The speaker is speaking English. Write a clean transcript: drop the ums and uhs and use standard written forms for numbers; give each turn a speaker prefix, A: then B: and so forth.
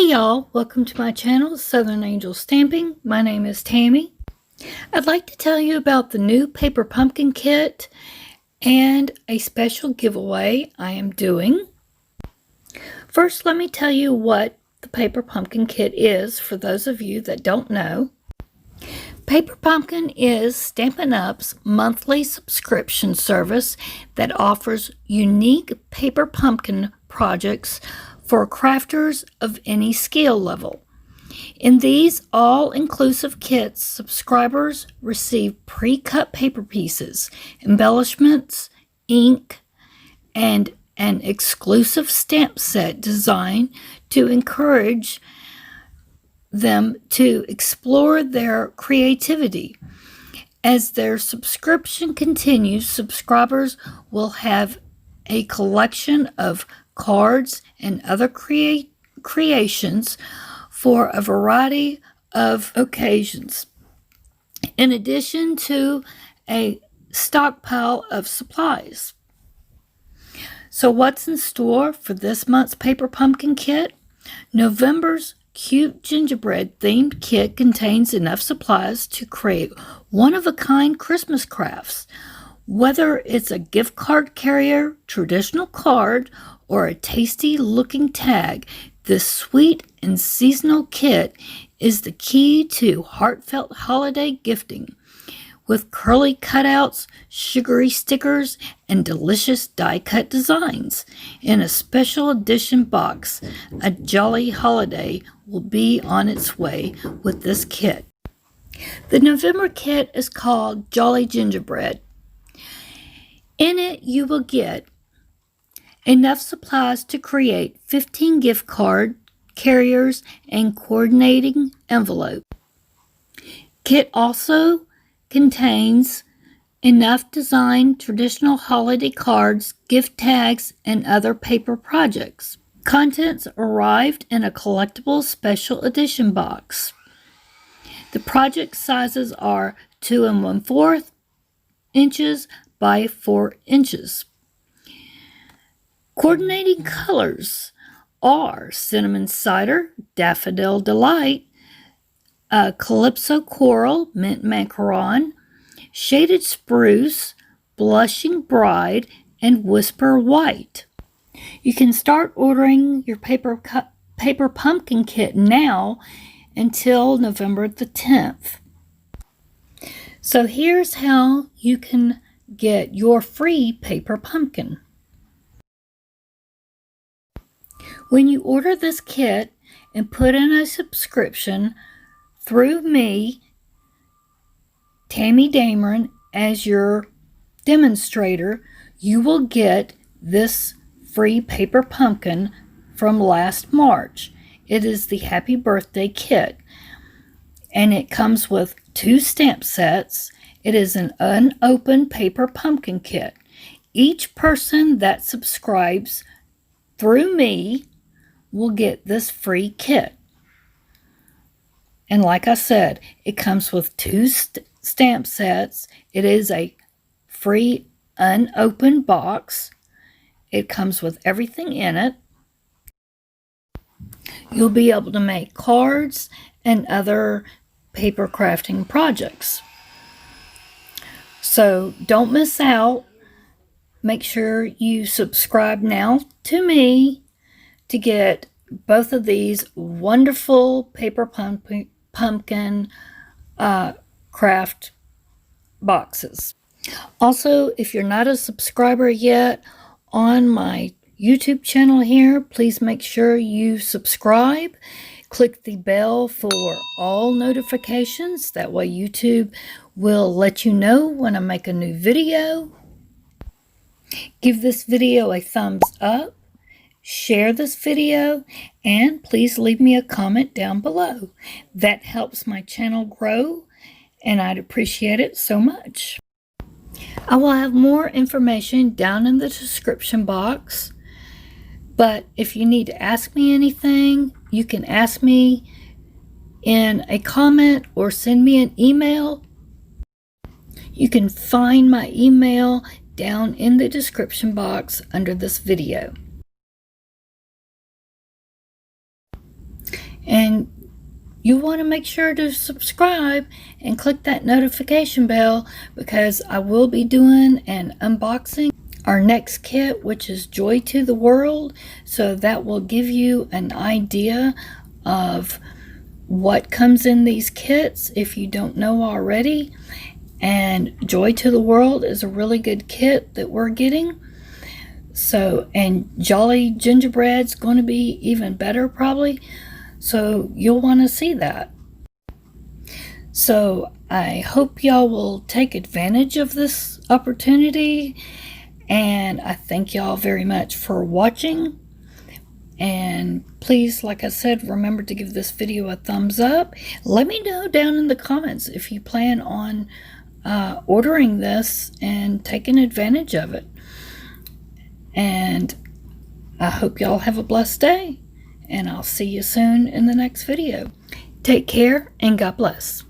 A: Hey y'all, welcome to my channel, Southern Angel Stamping. My name is Tammy. I'd like to tell you about the new paper pumpkin kit and a special giveaway I am doing. First, let me tell you what the paper pumpkin kit is for those of you that don't know. Paper Pumpkin is Stampin' Up's monthly subscription service that offers unique paper pumpkin projects for crafters of any skill level. In these all-inclusive kits, subscribers receive pre-cut paper pieces, embellishments, ink, and an exclusive stamp set designed to encourage them to explore their creativity. As their subscription continues, subscribers will have a collection of cards and other creations for a variety of occasions, in addition to a stockpile of supplies. So what's in store for this month's Paper Pumpkin Kit? November's cute gingerbread themed kit contains enough supplies to create one-of-a-kind Christmas crafts. Whether it's a gift card carrier, traditional card, or a tasty looking tag, this sweet and seasonal kit is the key to heartfelt holiday gifting. With curly cutouts, sugary stickers, and delicious die-cut designs. In a special edition box, a jolly holiday will be on its way with this kit. The November kit is called Jolly Gingerbread. In it, you will get enough supplies to create 15 gift card carriers and coordinating envelope. Kit also contains enough designed traditional holiday cards, gift tags, and other paper projects. Contents arrived in a collectible special edition box. The project sizes are 2 1/4 inches by 4 inches. Coordinating colors are Cinnamon Cider, Daffodil Delight, Calypso Coral, Mint Macaron, Shaded Spruce, Blushing Bride, and Whisper White. You can start ordering your paper pumpkin kit now until November the 10th. So here's how you can get your free paper pumpkin. When you order this kit and put in a subscription through me, Tammy Dameron, as your demonstrator, you will get this free paper pumpkin from last March. It is the Happy Birthday kit, and it comes with 2 stamp sets. It is an unopened paper pumpkin kit. Each person that subscribes through me will get this free kit. And like I said, it comes with 2 stamp sets. It is a free unopened box. It comes with everything in it. You'll be able to make cards and other paper crafting projects. So don't miss out. Make sure you subscribe now to me to get both of these wonderful paper pumpkin craft boxes. Also, if you're not a subscriber yet on my YouTube channel here, please make sure you subscribe. Click the bell for all notifications. That way YouTube will let you know when I make a new video. Give this video a thumbs up. Share this video, and please leave me a comment down below. That helps my channel grow, and I'd appreciate it so much. I will have more information down in the description box, but if you need to ask me anything, you can ask me in a comment or send me an email. You can find my email down in the description box under this video. And you want to make sure to subscribe and click that notification bell, because I will be doing an unboxing our next kit, which is Joy to the World. So that will give you an idea of what comes in these kits if you don't know already. And Joy to the World is a really good kit that we're getting. So, and Jolly Gingerbread's going to be even better probably. So you'll want to see that. So I hope y'all will take advantage of this opportunity, and I thank y'all very much for watching. And please, like I said, remember to give this video a thumbs up. Let me know down in the comments if you plan on ordering this and taking advantage of it. And I hope y'all have a blessed day, and I'll see you soon in the next video. Take care and God bless.